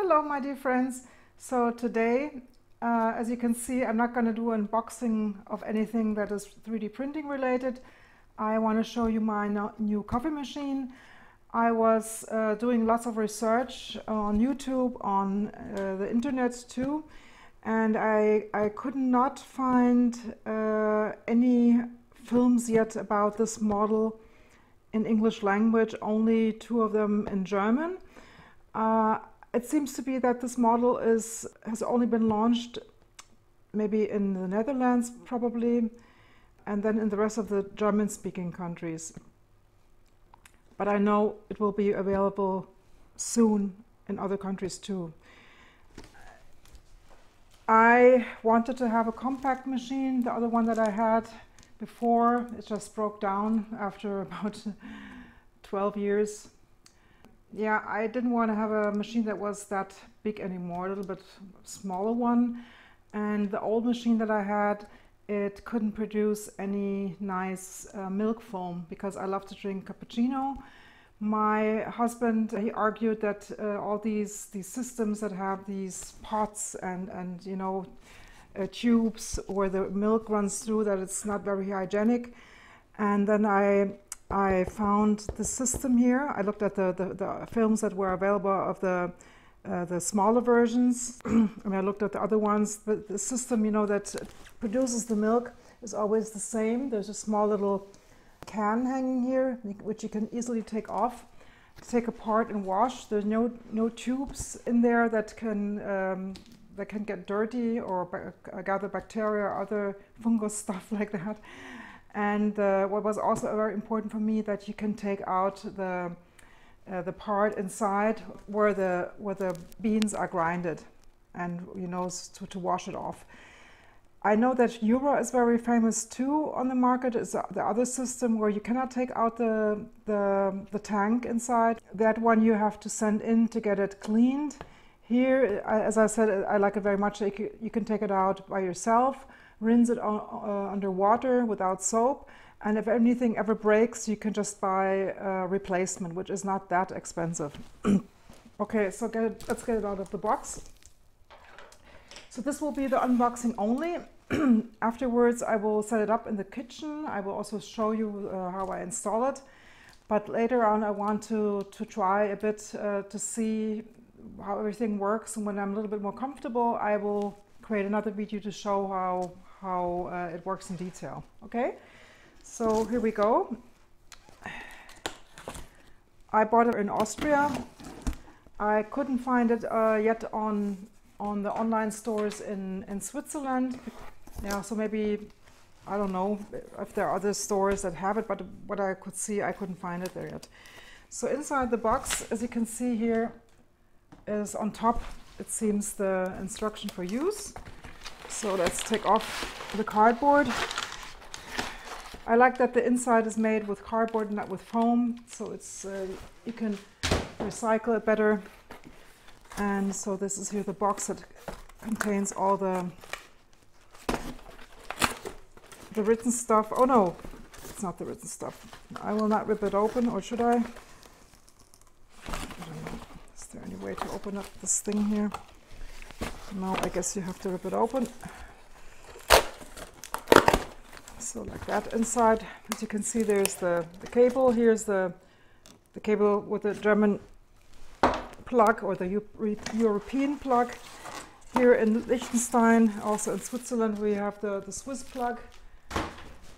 Hello my dear friends. So today, as you can see, I'm not going to do an unboxing of anything that is 3D printing related. I want to show you my new coffee machine. I was doing lots of research on YouTube, on the internet too, and I could not find any films yet about this model in English language, only 2 of them in German. It seems to be that this model has only been launched maybe in the Netherlands probably, and then in the rest of the German-speaking countries. But I know it will be available soon in other countries too. I wanted to have a compact machine. The other one that I had before, it just broke down after about 12 years. Yeah, I didn't want to have a machine that was that big anymore, a little bit smaller one. And the old machine that I had, it couldn't produce any nice milk foam because I love to drink cappuccino. My husband, he argued that all these systems that have these pots and you know, tubes where the milk runs through, that it's not very hygienic. And then I found the system here. I looked at the films that were available of the smaller versions, and I looked at the other ones. The system, you know, that produces the milk is always the same. There's a small little can hanging here, which you can easily take off, take apart and wash. There's no tubes in there that can get dirty or gather bacteria or other fungus stuff like that. And what was also very important for me, that you can take out the part inside where the beans are grinded, and you know, to wash it off. I know that Jura is very famous too on the market. It's the other system where you cannot take out the tank inside. That one you have to send in to get it cleaned. Here, as I said, I like it very much. You can take it out by yourself, rinse it under water without soap, and if anything ever breaks, you can just buy a replacement, which is not that expensive. Okay, so let's get it out of the box. So this will be the unboxing only. Afterwards, I will set it up in the kitchen. I will also show you how I install it. But later on, I want to try a bit to see how everything works. And when I'm a little bit more comfortable, I will create another video to show how it works in detail. Okay, so here we go. I bought it in Austria. I couldn't find it yet on the online stores in Switzerland. Yeah, so maybe, I don't know if there are other stores that have it, but what I could see, I couldn't find it there yet. So inside the box, as you can see here, is on top, it seems, the instruction for use. So let's take off the cardboard. I like that the inside is made with cardboard, not with foam, so it's you can recycle it better. And so this is here the box that contains all the written stuff. Oh no, it's not the written stuff. I will not rip it open, or should I? I don't know. Is there any way to open up this thing here? No, I guess you have to rip it open. So like that inside. As you can see, there's the cable. Here's the cable with the German plug, or the European plug. Here in Liechtenstein, also in Switzerland, we have the Swiss plug.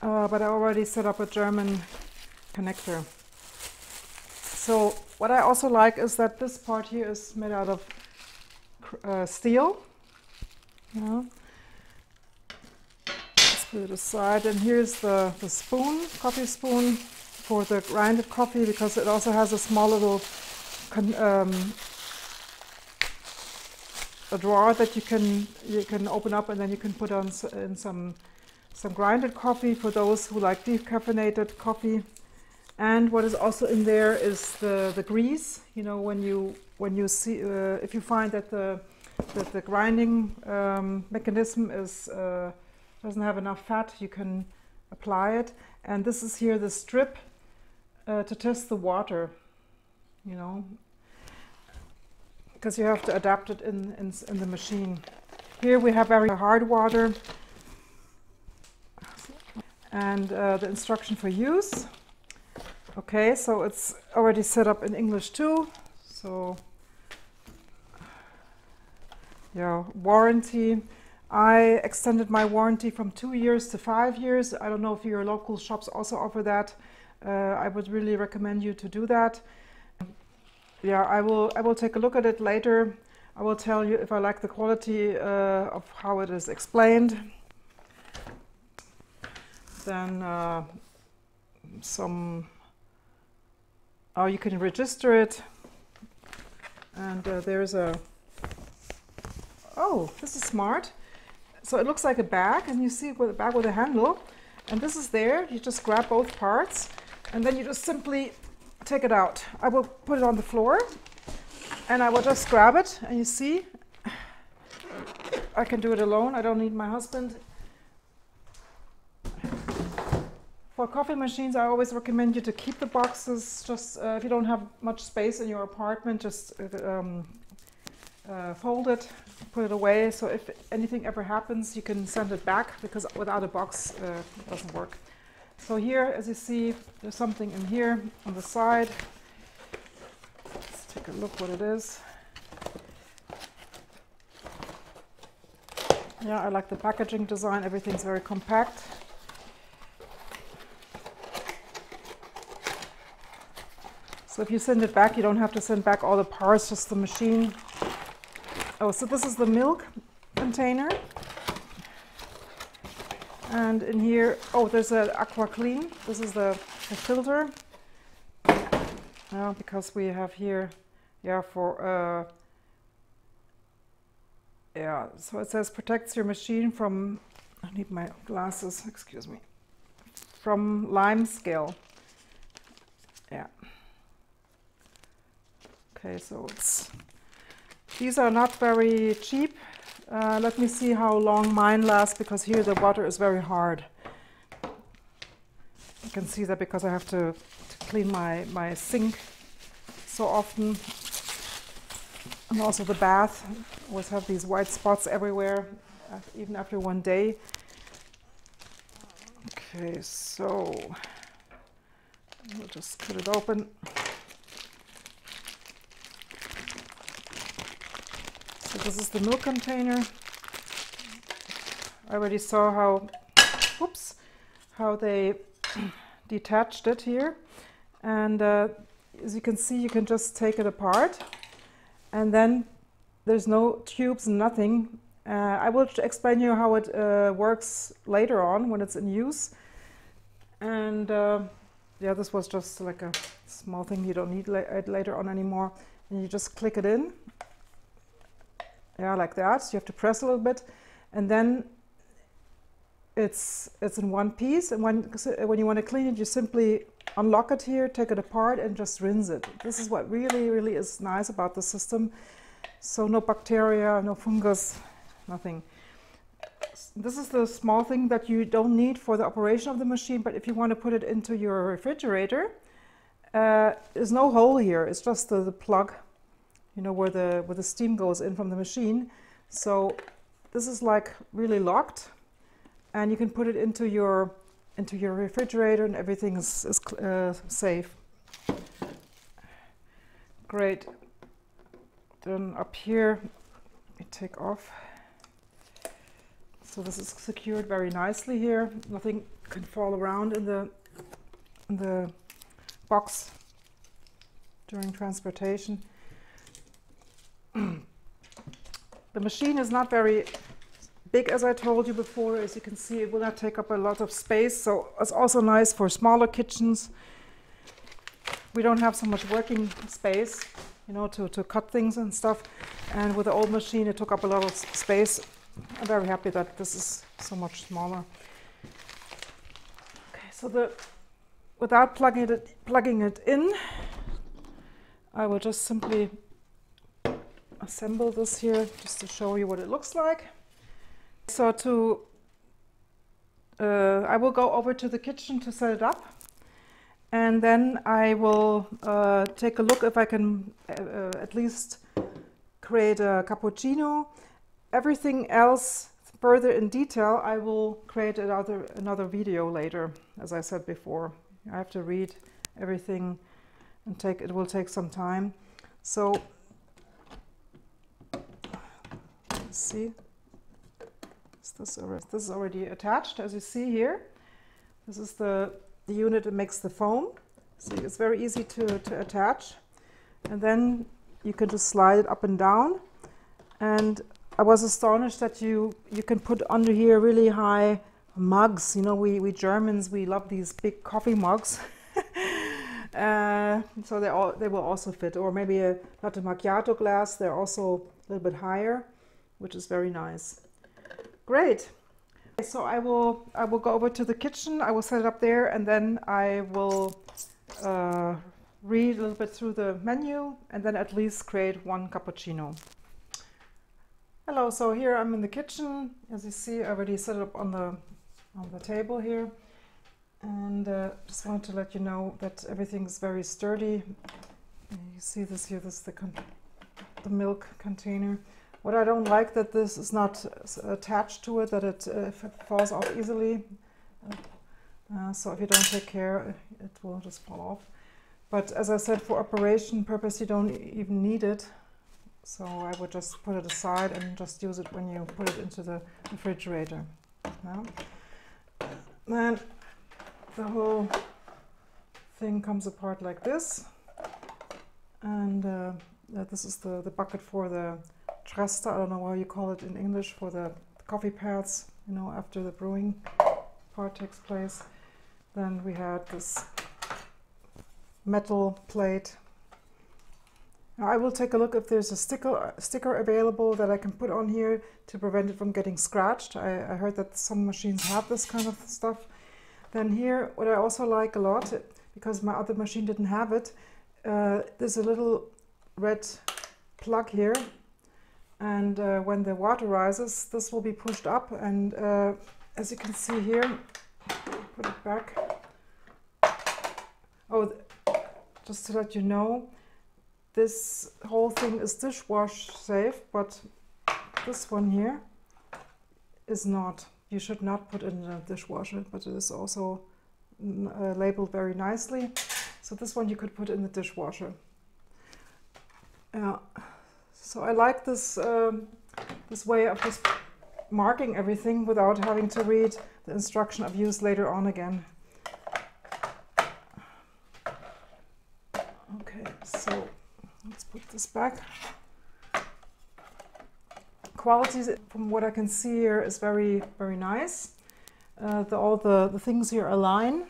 But I already set up a German connector. So what I also like is that this part here is made out of steel. Yeah. Let's put it aside, and here's the spoon, coffee spoon for the grinded coffee, because it also has a small little a drawer that you can open up, and then you can put on in some grinded coffee for those who like decaffeinated coffee. And what is also in there is the grease. You know, when you see if you find that the grinding mechanism doesn't have enough fat, you can apply it. And this is here the strip to test the water. You know, because you have to adapt it in the machine. Here we have very hard water and the instruction for use. Okay, so it's already set up in English too. So yeah, warranty. I extended my warranty from 2 years to 5 years. I don't know if your local shops also offer that. I would really recommend you to do that. Yeah, I will take a look at it later. I will tell you if I like the quality of how it is explained. Then you can register it. And there's a, oh, this is smart. So it looks like a bag, and you see with a bag with a handle. And this is there, you just grab both parts, and then you just simply take it out. I will put it on the floor, and I will just grab it, and you see, I can do it alone. I don't need my husband. For coffee machines, I always recommend you to keep the boxes. Just if you don't have much space in your apartment, just fold it, put it away. So if anything ever happens, you can send it back, because without a box, it doesn't work. So here, as you see, there's something in here on the side. Let's take a look what it is. Yeah, I like the packaging design. Everything's very compact. So if you send it back, you don't have to send back all the parts, just the machine. Oh, so this is the milk container. And in here, oh, there's an aqua clean. This is the filter. Because we have here, yeah, for, yeah, so it says protects your machine from, I need my glasses, excuse me, from lime scale. Yeah. Okay, so these are not very cheap. Let me see how long mine lasts, because here the water is very hard. You can see that because I have to clean my sink so often. And also the bath. I always have these white spots everywhere, even after 1 day. Okay, so we'll just cut it open. So this is the milk container. I already saw how they detached it here. And as you can see, you can just take it apart. And then there's no tubes, nothing. I will explain you how it works later on when it's in use. And yeah, this was just like a small thing you don't need later on anymore. And you just click it in. Yeah, like that. So you have to press a little bit, and then it's in one piece. And when you want to clean it, you simply unlock it here, take it apart, and just rinse it. This is what really is nice about the system. So no bacteria, no fungus, nothing. This is the small thing that you don't need for the operation of the machine, but if you want to put it into your refrigerator, there's no hole here. It's just the plug. You know, where the steam goes in from the machine. So this is like really locked, and you can put it into your refrigerator, and everything is safe. Great. Then up here, let me take off. So this is secured very nicely here. Nothing can fall around in the box during transportation. The machine is not very big, as I told you before. As you can see, it will not take up a lot of space, so it's also nice for smaller kitchens. We don't have so much working space, you know, to cut things and stuff, and with the old machine it took up a lot of space. I'm very happy that this is so much smaller. Okay, so without plugging it in, I will just simply assemble this here just to show you what it looks like. So I will go over to the kitchen to set it up, and then I will take a look if I can at least create a cappuccino. Everything else further in detail, I will create another video later, as I said before. I have to read everything and it will take some time. So, let's see. This is already attached, as you see here. This is the unit that makes the foam. So it's very easy to attach. And then you can just slide it up and down. And I was astonished that you can put under here really high mugs. You know, we Germans, we love these big coffee mugs. So they will also fit. Or maybe a latte macchiato glass. They're also a little bit higher, which is very nice. Great. So I will go over to the kitchen. I will set it up there, and then I will read a little bit through the menu, and then at least create one cappuccino. Hello. So here I'm in the kitchen. As you see, I already set it up on the table here, and just wanted to let you know that everything is very sturdy. You see this here. This is the milk container. What I don't like that this is not attached to it, that it falls off easily. So if you don't take care, it will just fall off. But as I said, for operation purpose, you don't even need it. So I would just put it aside and just use it when you put it into the refrigerator. Now, then the whole thing comes apart like this. And this is the bucket for the Trasta, I don't know how you call it in English, for the coffee pads, you know, after the brewing part takes place. Then we had this metal plate. Now I will take a look if there's a sticker available that I can put on here to prevent it from getting scratched. I heard that some machines have this kind of stuff. Then here, what I also like a lot, because my other machine didn't have it, there's a little red plug here. And when the water rises, this will be pushed up, and as you can see here, put it back. Oh, just to let you know, this whole thing is dishwash safe, but this one here is not. You should not put it in the dishwasher, but it is also labeled very nicely. So this one you could put in the dishwasher. So I like this this way of just marking everything without having to read the instruction of use later on again. Okay, so let's put this back. Quality, from what I can see here, is very, very nice. All the things here align.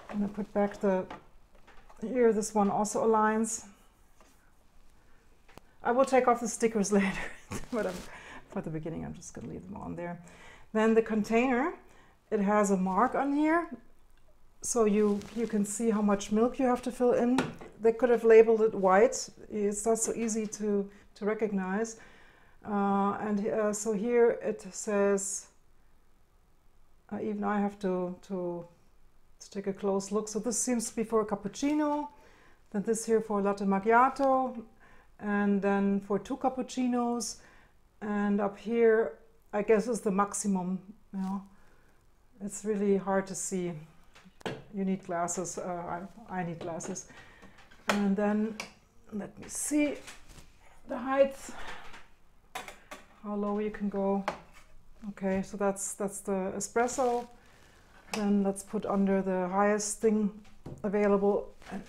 And I put back here, this one also aligns. I will take off the stickers later, but for the beginning I'm just going to leave them on there. Then the container, it has a mark on here, so you can see how much milk you have to fill in. They could have labeled it white. It's not so easy to recognize. So here it says, even I have to take a close look. So this seems to be for a cappuccino, then this here for latte macchiato, and then for 2 cappuccinos, and up here I guess is the maximum. You know, it's really hard to see. You need glasses. I need glasses. And then let me see the height, how low you can go. Okay, so that's the espresso. Then let's put under the highest thing available. And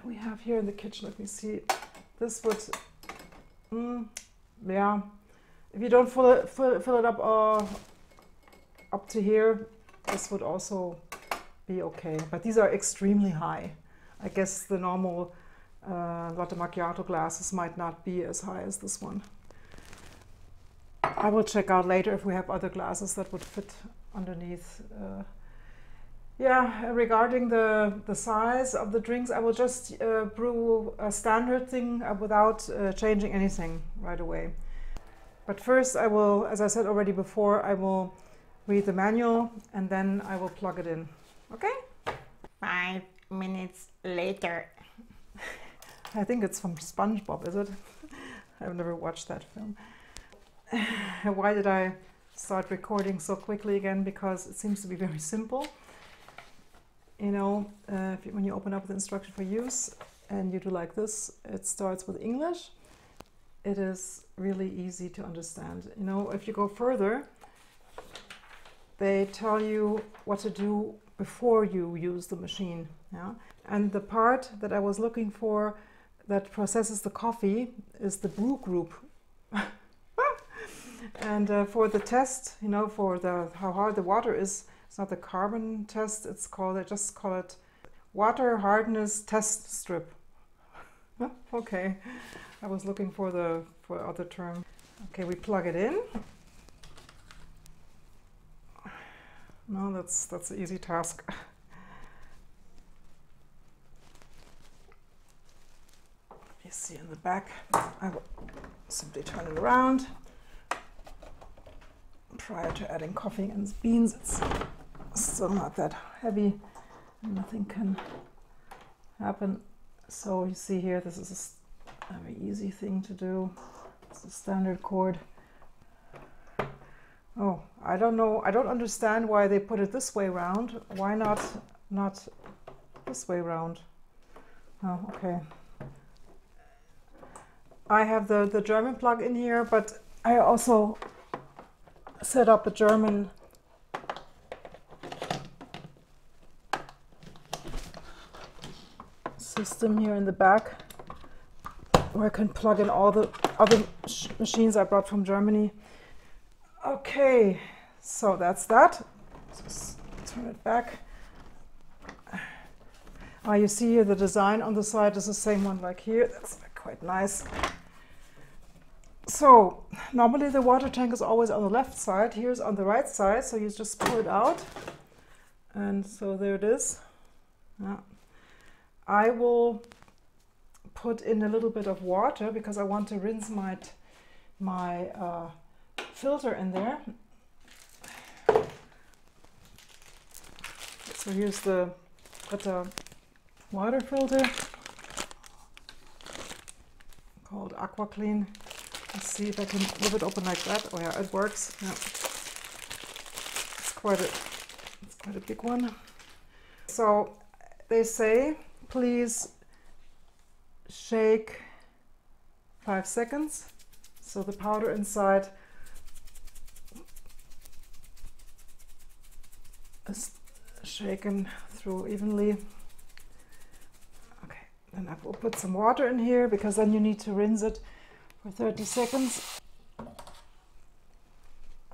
we have here in the kitchen, let me see. This would, yeah, if you don't fill it up to here, this would also be okay. But these are extremely high. I guess the normal latte macchiato glasses might not be as high as this one. I will check out later if we have other glasses that would fit underneath. Yeah, regarding the size of the drinks, I will just brew a standard thing without changing anything right away. But first I will, as I said already before, I will read the manual and then I will plug it in. Okay? 5 minutes later. I think it's from SpongeBob, is it? I've never watched that film. Why did I start recording so quickly again? Because it seems to be very simple. You know, when you open up the instruction for use and you do like this, it starts with English. It is really easy to understand. You know, if you go further, they tell you what to do before you use the machine. Yeah? And the part that I was looking for that processes the coffee is the brew group. And for the test, you know, for how hard the water is, it's not the carbon test, it's called, I just call it water hardness test strip. Okay, I was looking for the other term. Okay, we plug it in. No, that's an easy task. You see in the back, I will simply turn it around. Prior to adding coffee and beans, it's still not that heavy, nothing can happen. So you see here, this is a very easy thing to do. It's a standard cord. Oh, I don't know, I don't understand why they put it this way around. Why not this way around? Oh, okay. I have the German plug in here, but I also set up a German system here in the back where I can plug in all the other machines I brought from Germany. Okay, so that's that. Just turn it back. You see here the design on the side is the same one like here. That's quite nice. So normally the water tank is always on the left side. Here's on the right side, so you just pull it out, and so there it is. Yeah. I will put in a little bit of water because I want to rinse my filter in there. So here's the water filter called Aqua Clean. Let's see if I can move it open like that. Oh yeah, it works. Yeah. It's quite a big one. So they say, please shake 5 seconds. So the powder inside is shaken through evenly. Okay, then I will put some water in here because then you need to rinse it for 30 seconds.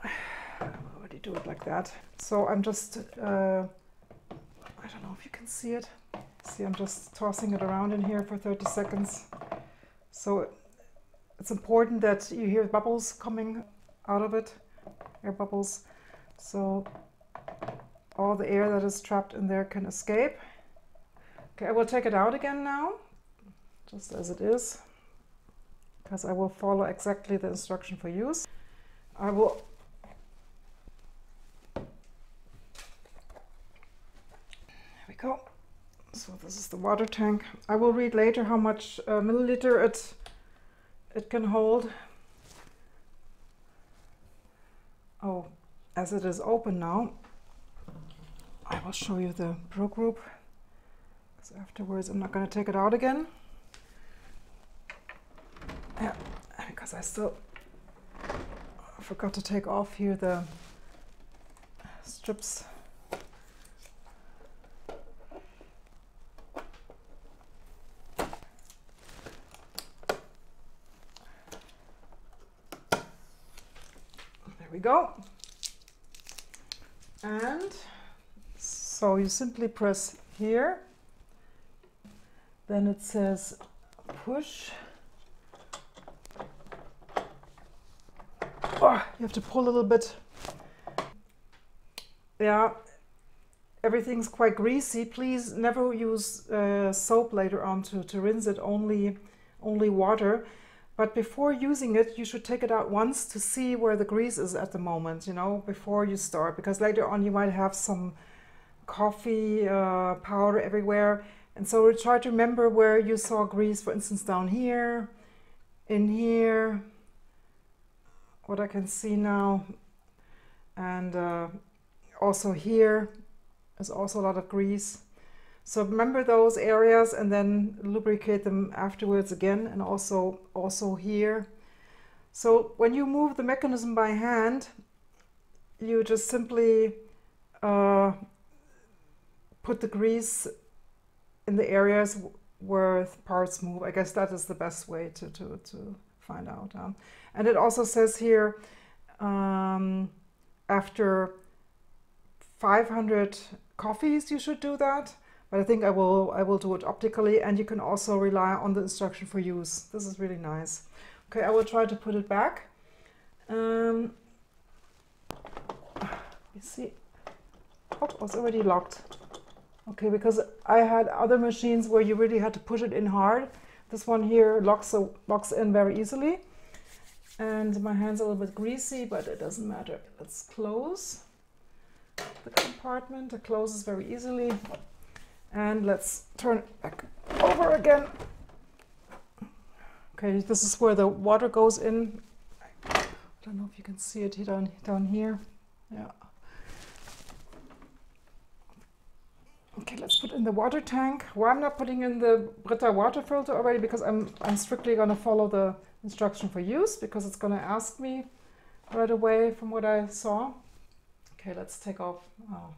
I already do it like that. So I'm just, I don't know if you can see it. See, I'm just tossing it around in here for 30 seconds. So it's important that you hear bubbles coming out of it, air bubbles. So all the air that is trapped in there can escape. Okay, I will take it out again now, just as it is, because I will follow exactly the instruction for use. I will there we go. So this is the water tank. I will read later how much milliliter it can hold. Oh, as it is open now, I will show you the brew group, because afterwards I'm not going to take it out again. Yeah, because I still forgot to take off here the strips. There we go. And so you simply press here, then it says push. Oh, you have to pull a little bit. Yeah, everything's quite greasy. Please never use soap later on to rinse it, only water. But before using it, you should take it out once to see where the grease is at the moment, you know, before you start, because later on you might have some coffee powder everywhere. And so try to remember where you saw grease, for instance, down here in here, what I can see now, and also here is also a lot of grease. So remember those areas and then lubricate them afterwards again, and also here. So when you move the mechanism by hand, you just simply put the grease in the areas where parts move. I guess that is the best way to find out. And it also says here, after 500 coffees you should do that, but I think I will do it optically, and you can also rely on the instruction for use. This is really nice. Okay, I will try to put it back. Let me see. Oh, it was already locked. Okay, because I had other machines where you really had to push it in hard. This one here locks in very easily. And my hand's a little bit greasy, but it doesn't matter. Let's close the compartment. It closes very easily. And let's turn it back over again. Okay, this is where the water goes in. I don't know if you can see it down here. Yeah. Okay, let's put in the water tank. Well, I'm not putting in the Brita water filter already because I'm strictly going to follow the instruction for use, because it's going to ask me right away from what I saw. Okay, let's take off. Oh,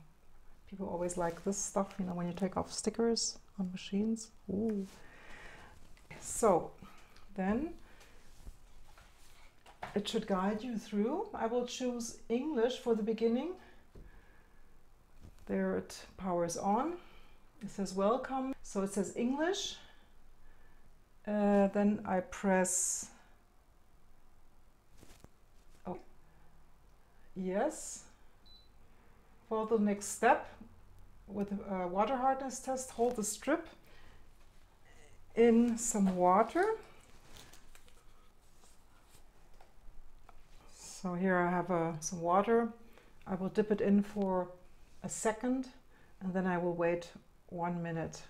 people always like this stuff, you know, when you take off stickers on machines. Ooh. So then it should guide you through. I will choose English for the beginning. There it powers on. It says welcome. So it says English. Then I press yes. For the next step with a water hardness test, hold the strip in some water. So here I have some water. I will dip it in for a second, and then I will wait 1 minute.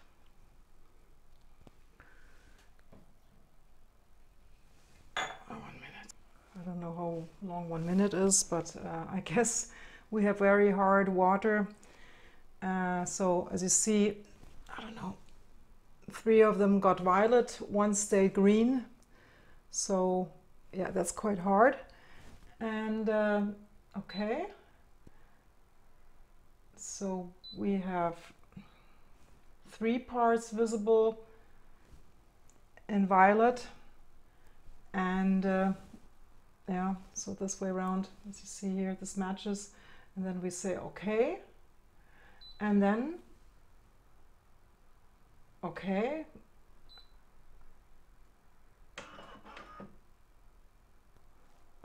Oh, 1 minute. I don't know how long 1 minute is, but I guess we have very hard water. So as you see, I don't know, 3 of them got violet, 1 stayed green. So yeah, that's quite hard. And okay. So we have 3 parts visible in violet, and yeah, so this way around, as you see here, this matches, and then we say okay, and then okay.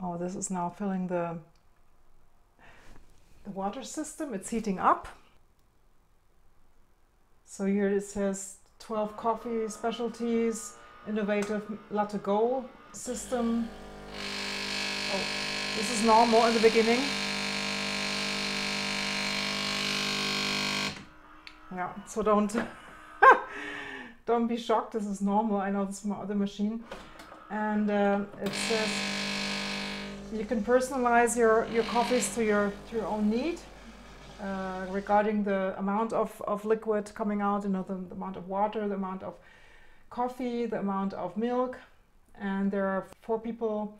Oh, this is now filling the water system. It's heating up. So here it says 12 coffee specialties, innovative LatteGo system. Oh, this is normal in the beginning. Yeah, so don't be shocked. This is normal. I know this from my other machine. And it says you can personalize your coffees to your own need regarding the amount of liquid coming out, you know, the amount of water, the amount of coffee, the amount of milk, and there are 4 people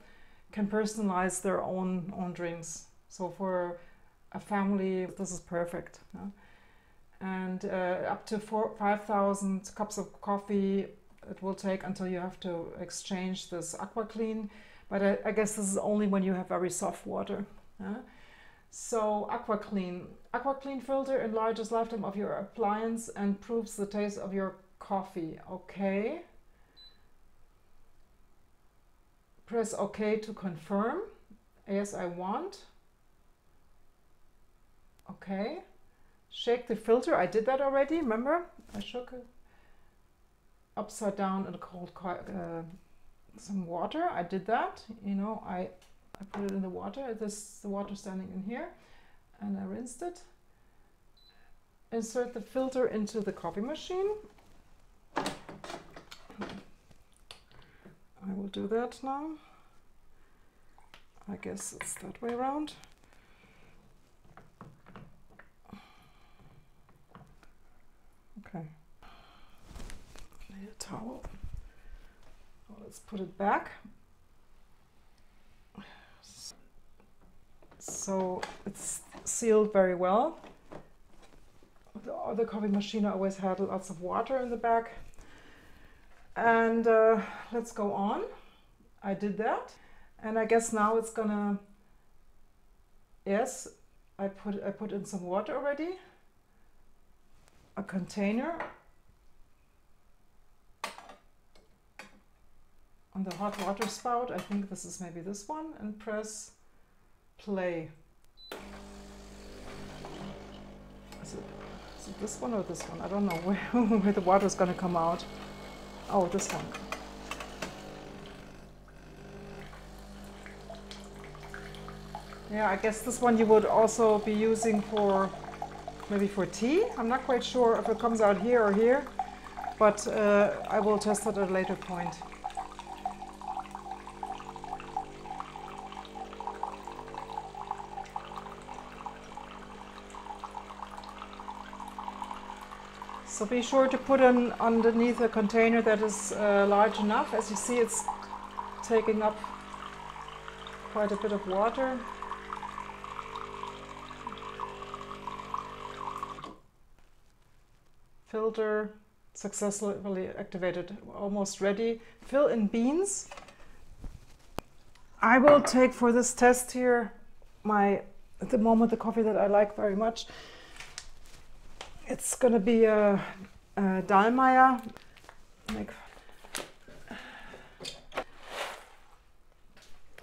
can personalize their own drinks. So for a family, this is perfect. And up to 5,000 cups of coffee it will take until you have to exchange this AquaClean. But I guess this is only when you have very soft water. So AquaClean filter enlarges lifetime of your appliance and improves the taste of your coffee. Okay. Press OK to confirm. Yes, I want. Okay. Shake the filter. I did that already. Remember? I shook it upside down in cold some water. I did that. You know, I put it in the water. This the water standing in here, and I rinsed it. Insert the filter into the coffee machine. I will do that now. I guess it's that way around. Okay. Need a towel. Well, let's put it back. So it's sealed very well. The other coffee machine always had lots of water in the back. And let's go on. I did that. And I guess now it's gonna, yes, I put in some water already. A container on the hot water spout. I think this is maybe this one, and press play. Is it this one or this one? I don't know where the water is going to come out. Oh, this one. Yeah, I guess this one you would also be using for maybe for tea. I'm not quite sure if it comes out here or here, but I will test it at a later point. So be sure to put it underneath a container that is large enough. As you see, it's taking up quite a bit of water. Filter successfully activated, almost ready. Fill in beans. I will take for this test here at the moment, the coffee that I like very much. It's going to be a Dahlmeier.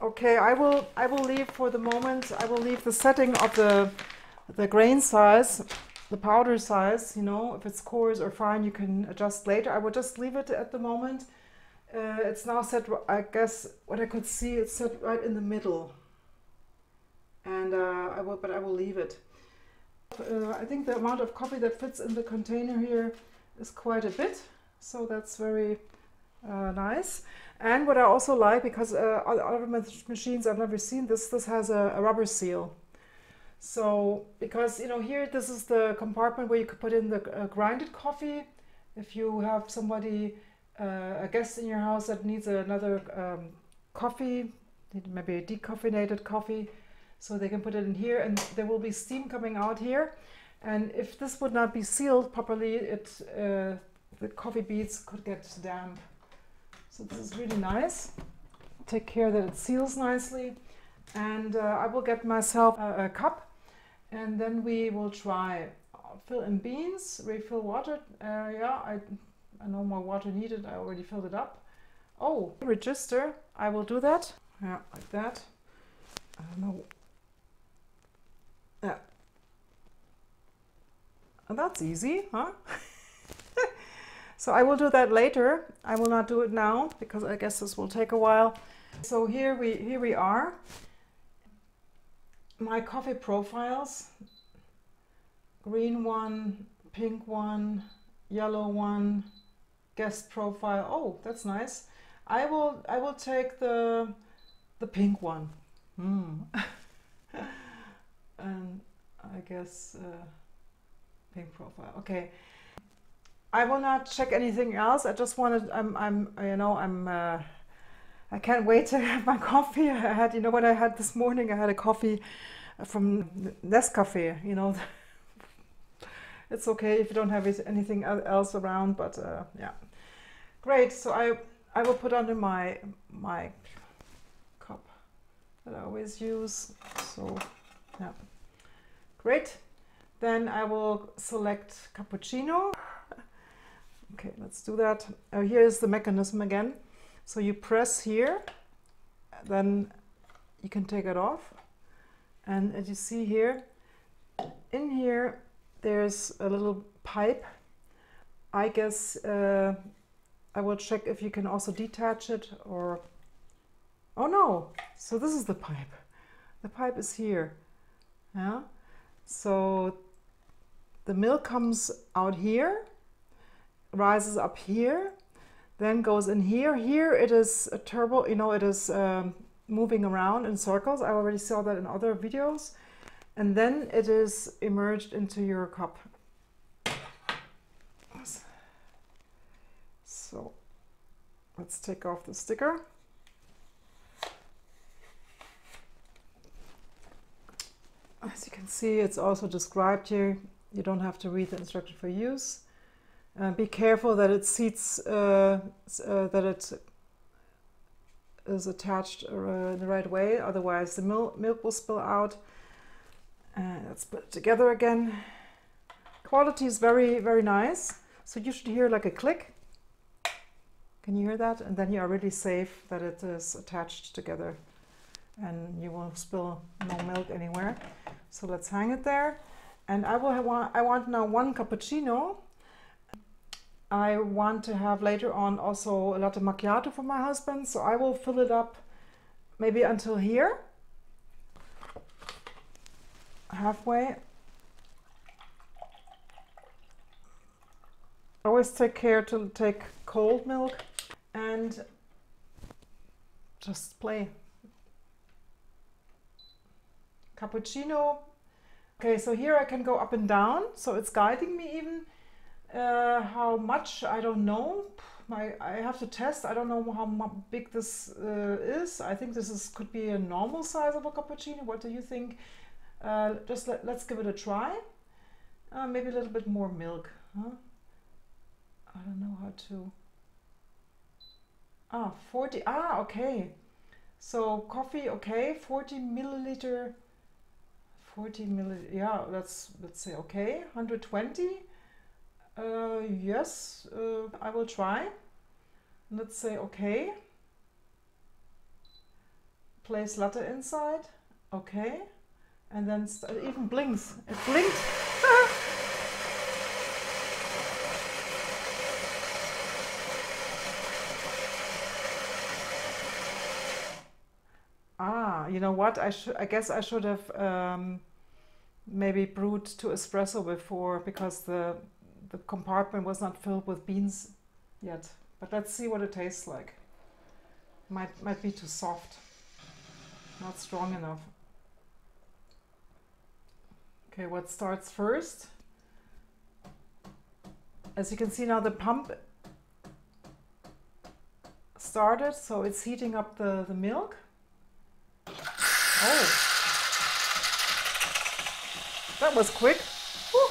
Okay, I will leave for the moment. I will leave the setting of the grain size, the powder size. You know, if it's coarse or fine, you can adjust later. I will just leave it at the moment. It's now set. I guess what I could see, it's set right in the middle. And I will leave it. I think the amount of coffee that fits in the container here is quite a bit, so that's very nice. And what I also like, because other machines I've never seen, this has a rubber seal. So because, you know, here this is the compartment where you could put in the grinded coffee. If you have somebody, a guest in your house that needs another coffee, maybe a decaffeinated coffee, so they can put it in here, and there will be steam coming out here. And if this would not be sealed properly, the coffee beans could get damp. So this is really nice. Take care that it seals nicely. And I will get myself a cup, and then we will try. Fill in beans, refill water. Yeah, I no more water needed. I already filled it up. Oh, register. I will do that. Yeah, like that. I don't know. Yeah. And that's easy, huh? So I will do that later. I will not do it now because I guess this will take a while. So here we are. My coffee profiles. Green one, pink one, yellow one, guest profile. Oh, that's nice. I will take the pink one. And I guess pink profile. Okay. I will not check anything else. I just wanted. I can't wait to have my coffee. I had, you know, what I had this morning. I had a coffee from Nescafe. You know, it's okay if you don't have anything else around. But yeah, great. So I will put under my cup that I always use. So yeah, great. Then I will select cappuccino. Okay, let's do that. Here's the mechanism again. So you press here, then you can take it off. And as you see here, in here, there's a little pipe. I guess I will check if you can also detach it or... Oh no, so this is the pipe. The pipe is here. Yeah. So the milk comes out here, rises up here. then goes in here. Here it is a turbo, you know, it is moving around in circles. I already saw that in other videos. And then it is immersed into your cup. So let's take off the sticker. As you can see, it's also described here. You don't have to read the instruction for use. Be careful that it seats, that it is attached in the right way, otherwise the milk will spill out. Let's put it together again. Quality is very, very nice. So you should hear like a click. Can you hear that? And then you are really safe that it is attached together and you won't spill no milk anywhere. So let's hang it there. And I want now 1 cappuccino. I want to have later on also a latte macchiato for my husband. So I will fill it up maybe until here. Halfway. Always take care to take cold milk and just play. Cappuccino. Okay, so here I can go up and down, so it's guiding me even. How much, I don't know. I have to test. I don't know how big this is. I think this could be a normal size of a cappuccino. What do you think? Just let's give it a try. Maybe a little bit more milk. Huh? I don't know how to. 40. Okay. So coffee, okay. 40 milliliter. 40 milliliter. Yeah, let's say okay. 120. Yes, I will try. Let's say okay. Place latte inside. Okay. And then it even blinks. It blinked. You know what? I guess I should have maybe brewed to espresso before, because the compartment was not filled with beans yet. But let's see what it tastes like. Might be too soft. Not strong enough. Okay, what starts first? As you can see now, the pump started, so it's heating up the milk. Oh, that was quick. Whew.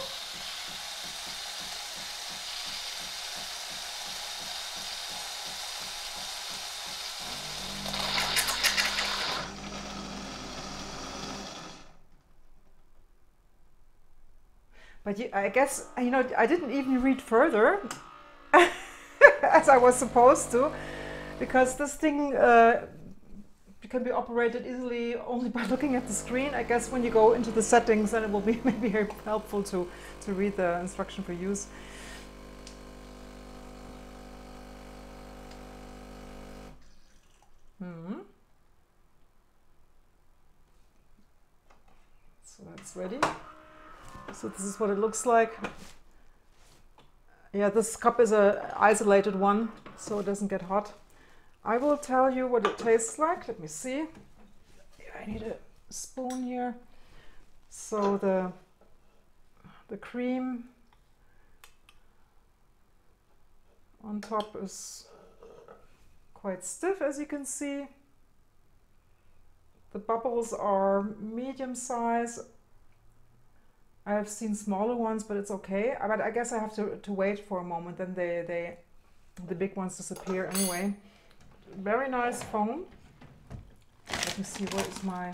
But I guess, you know, I didn't even read further as I was supposed to, because this thing can be operated easily only by looking at the screen. I guess when you go into the settings, then it will be maybe helpful to read the instruction for use. So that's ready. So this is what it looks like. Yeah, this cup is an isolated one, so it doesn't get hot. I will tell you what it tastes like. Let me see. Yeah, I need a spoon here. So the cream on top is quite stiff, as you can see. The bubbles are medium size. I have seen smaller ones, but it's okay. But I guess I have to wait for a moment, then the big ones disappear anyway. Very nice foam. Let me see, what is my...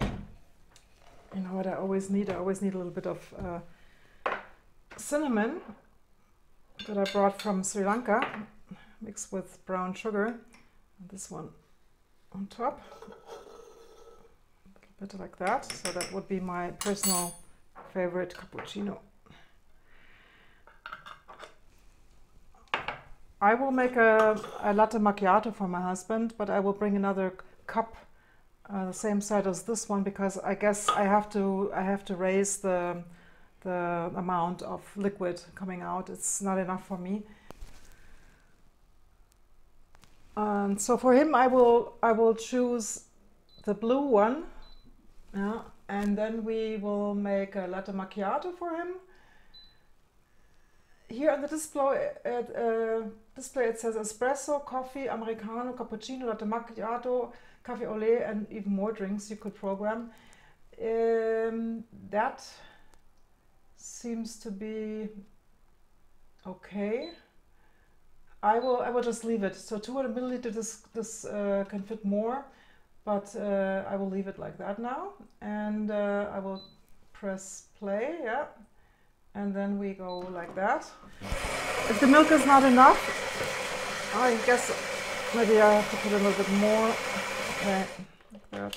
You know what I always need? I always need a little bit of cinnamon that I brought from Sri Lanka, mixed with brown sugar. And this one on top. A bit like that. So that would be my personal favorite cappuccino. I will make a latte macchiato for my husband, but I will bring another cup the same size as this one, because I guess I have to raise the amount of liquid coming out. It's not enough for me. So for him, I will choose the blue one, yeah, and then we will make a latte macchiato for him. Here on the display, it says espresso, coffee, americano, cappuccino, latte macchiato, cafe au lait, and even more drinks you could program. That seems to be okay. I will just leave it. So 200 milliliters. This can fit more, but I will leave it like that now, and I will press play. Yeah. And then we go like that. If the milk is not enough, I guess maybe I have to put a little bit more. Okay, like that.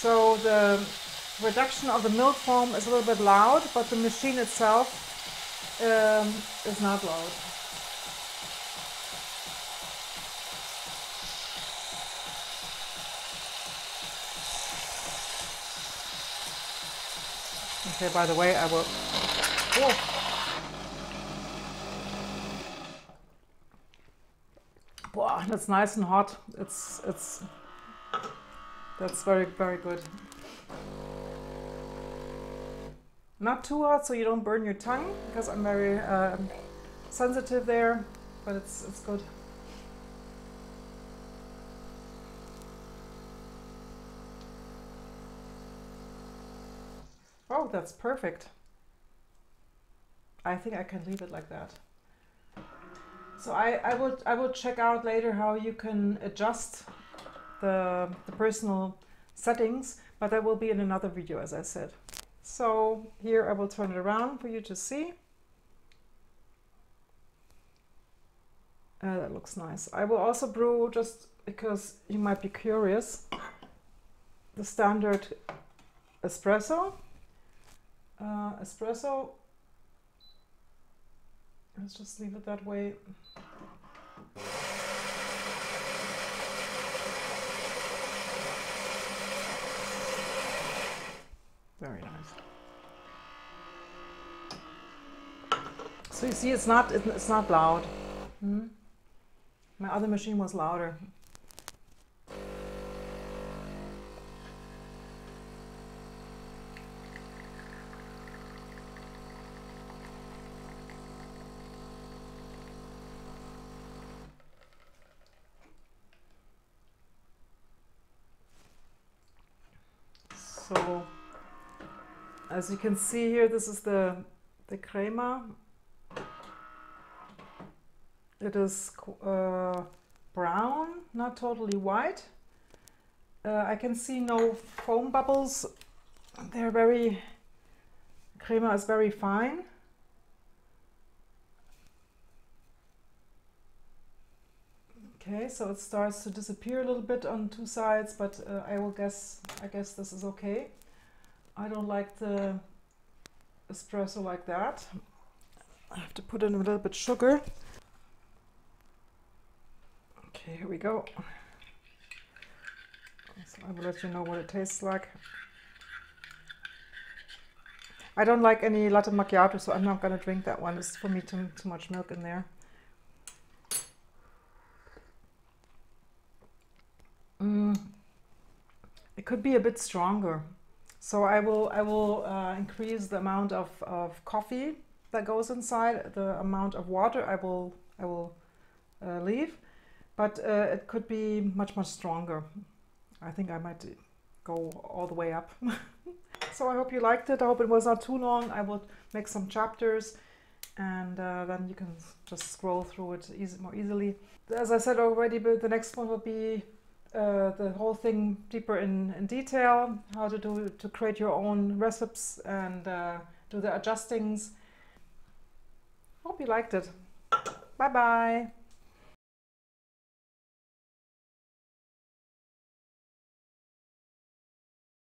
So the reduction of the milk foam is a little bit loud, but the machine itself is not loud. Okay, by the way, I will... Oh. Wow, that's nice and hot. That's very, very good. Not too hot, so you don't burn your tongue, because I'm very sensitive there, but it's good. Oh, that's perfect. I think I can leave it like that. So I will check out later how you can adjust the personal settings, but that will be in another video, as I said. So here I will turn it around for you to see. That looks nice. I will also brew, just because you might be curious, the standard espresso. Let's just leave it that way. Very nice. So you see, it's not loud. My other machine was louder. So, as you can see here, this is the crema. It is brown, not totally white. I can see no foam bubbles. Crema is very fine. Okay, so it starts to disappear a little bit on two sides, but I guess this is okay. I don't like the espresso like that. I have to put in a little bit sugar. Okay, here we go. So I will let you know what it tastes like. I don't like any latte macchiato, so I'm not going to drink that one. It's for me too much milk in there. It could be a bit stronger, so I will increase the amount of coffee that goes inside. The amount of water I will leave, but it could be much stronger. I think I might go all the way up. So I hope you liked it. I hope it was not too long. I will make some chapters, and then you can just scroll through it more easily. As I said already, but the next one will be the whole thing deeper in detail, how to create your own recipes and do the adjustings. Hope you liked it. Bye bye.